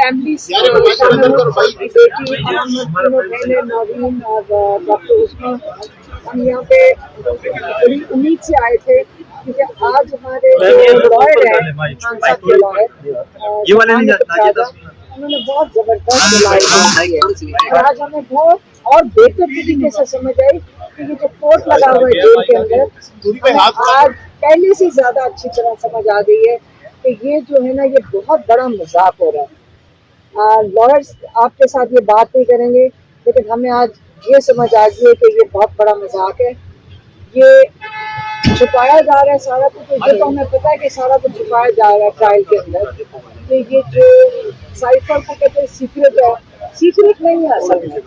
Family बेटी नवीन और doctor उस्मा, हम यहाँ पे बड़ी उम्मीद से आए थे क्योंकि आज हमारे जो लॉयर है खान साहब के लॉयर उन्होंने बहुत जबरदस्त लड़ाई की है और आज हमें बहुत और बेहतर तरीके से समझ आई कि ये जो कोर्ट लगा हुआ है जेल के अंदर, आज पहले से ज्यादा अच्छी तरह समझ आ गई है कि ये जो है ना, ये बहुत बड़ा मजाक हो रहा है। लॉयर्स आपके साथ ये बात नहीं करेंगे, लेकिन हमें आज ये समझ आ गई है कि ये बहुत बड़ा मजाक है, ये छुपाया जा रहा है सारा कुछ। ये तो हमें पता है कि सारा कुछ छुपाया जा रहा है ट्रायल के अंदर, कि ये जो साइफर को कहते हैं सीक्रेट है, सीक्रेट नहीं है असल में।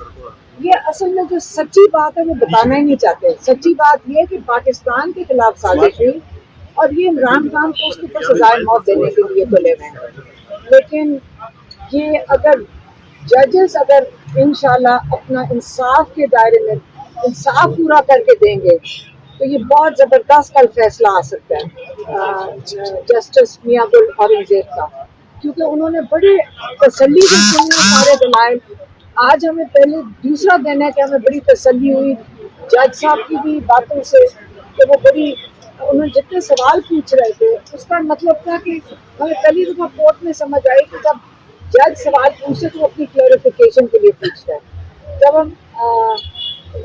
ये असल में जो सच्ची बात है वो बताना ही नहीं चाहते। सच्ची बात ये है कि पाकिस्तान के खिलाफ साजिश हुई और ये इमरान खान को उसके ऊपर सजाए मौत देने के लिए तुले हुए हैं। लेकिन ये अगर जजेस अगर इंशाल्लाह अपना इंसाफ के दायरे में इंसाफ पूरा करके देंगे तो ये बहुत जबरदस्त कल फैसला आ सकता है जस्टिस मियां गुल औरंगजेब का, क्योंकि उन्होंने बड़े तसल्ली से सुने सारे दलाइल। आज हमें पहले दूसरा दिन है कि हमें बड़ी तसल्ली हुई जज साहब की भी बातों से, कि वो बड़ी उन्होंने जितने सवाल पूछ रहे थे उसका मतलब था कि हमें पहली दफा कोर्ट में समझ आई कि जब जज सवाल पूछे तो अपनी क्लैरिफिकेशन के लिए पूछता है। जब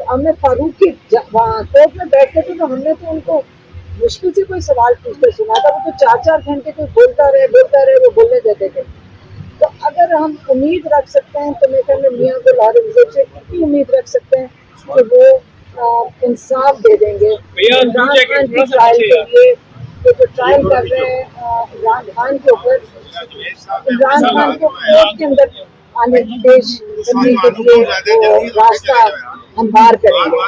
हमने फारूक की कोर्ट में बैठते थे तो हमने तो उनको मुश्किल से कोई सवाल पूछते सुना था, वो तो 4-4 घंटे कोई बोलता रहे वो बोलने देते थे। तो अगर हम उम्मीद रख सकते हैं तो मैं कहूँ मियां गुल औरंगजेब से इतनी उम्मीद रख सकते हैं कि वो इंसाफ दे देंगे इमरान खान की ट्रायल के लिए। तो जो ट्रायल कर रहे हैं इमरान खान के ऊपर, इमरान खान को कोर्ट के अंदर आने पेश करने के लिए वो रास्ता हमवार करेंगे,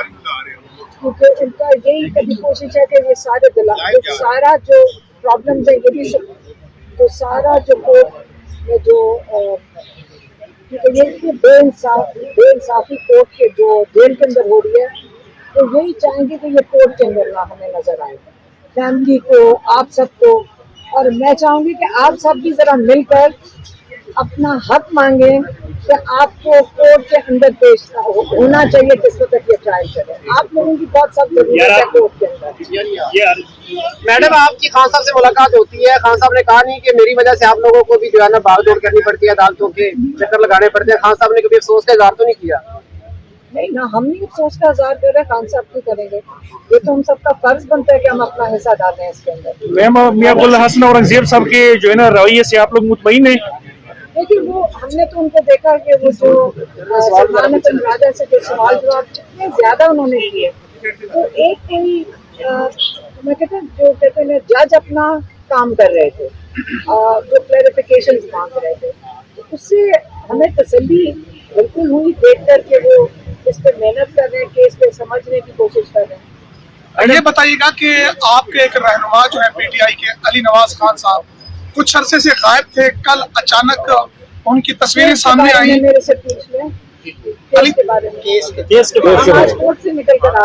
क्योंकि उनका यही कभी कोशिश है कि ये सारे सारा जो प्रॉब्लम है ये भी तो सारा जो कोर्ट में जो ये बेइंसाफी कोर्ट के जो जेल के अंदर हो रही है, तो यही चाहेंगे कि ये कोर्ट के अंदर ना हमें नजर आए, फैमिली को, आप सबको। और मैं चाहूंगी कि आप सब भी जरा मिलकर अपना हक मांगे कि आपको कोर्ट के अंदर पेश होना चाहिए किस वक्त ये ट्रायल करें। आप लोगों की बहुत सब जरूरत है कोर्ट के अंदर। मैडम, आपकी खान साहब से मुलाकात होती है, खान साहब ने कहा नहीं कि मेरी वजह से आप लोगों को भी जो है ना भागदौड़ करनी पड़ती है, अदालतों के चक्कर लगाने पड़ते हैं। खान साहब ने कभी अफसोस का इजहार तो नहीं किया? नहीं ना, हम नहीं अफसोस का इजहार कर रहे, खान साहब क्यों करेंगे? ये तो हम सबका फर्ज बनता है कि हम अपना हिस्सा डालें इसके अंदर। मैम, मियां गुल हसन औरंगजेब साहब के जो है ना रवैये से आप लोग मुतमईन हैं? देखिए, वो हमने तो उनको देखा कि वो जो सलमान बिन राजा से जो सवाल जवाब इतने ज्यादा उन्होंने किए, तो एक कोई मैं कहते हैं जज अपना काम कर रहे थे, जो क्लैरिफिकेशन मांग रहे थे, तो उससे हमें तसल्ली बिल्कुल हुई देख कर के वो इस पे मेहनत कर रहे हैं, केस पे समझने की कोशिश कर रहे हैं। ये बताइएगा कि आपके एक रहनुमा जो है पीटीआई के अली नवाज खान साहब कुछ अरसे से गायब थे, कल अचानक उनकी तस्वीरें सामने आई। मेरे से पूछ लें केस के बारे में, केस के आज कोर्ट से निकल कर आ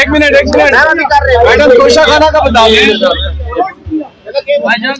एक मिनट मैडम, तोशा खाना का बता दीजिए।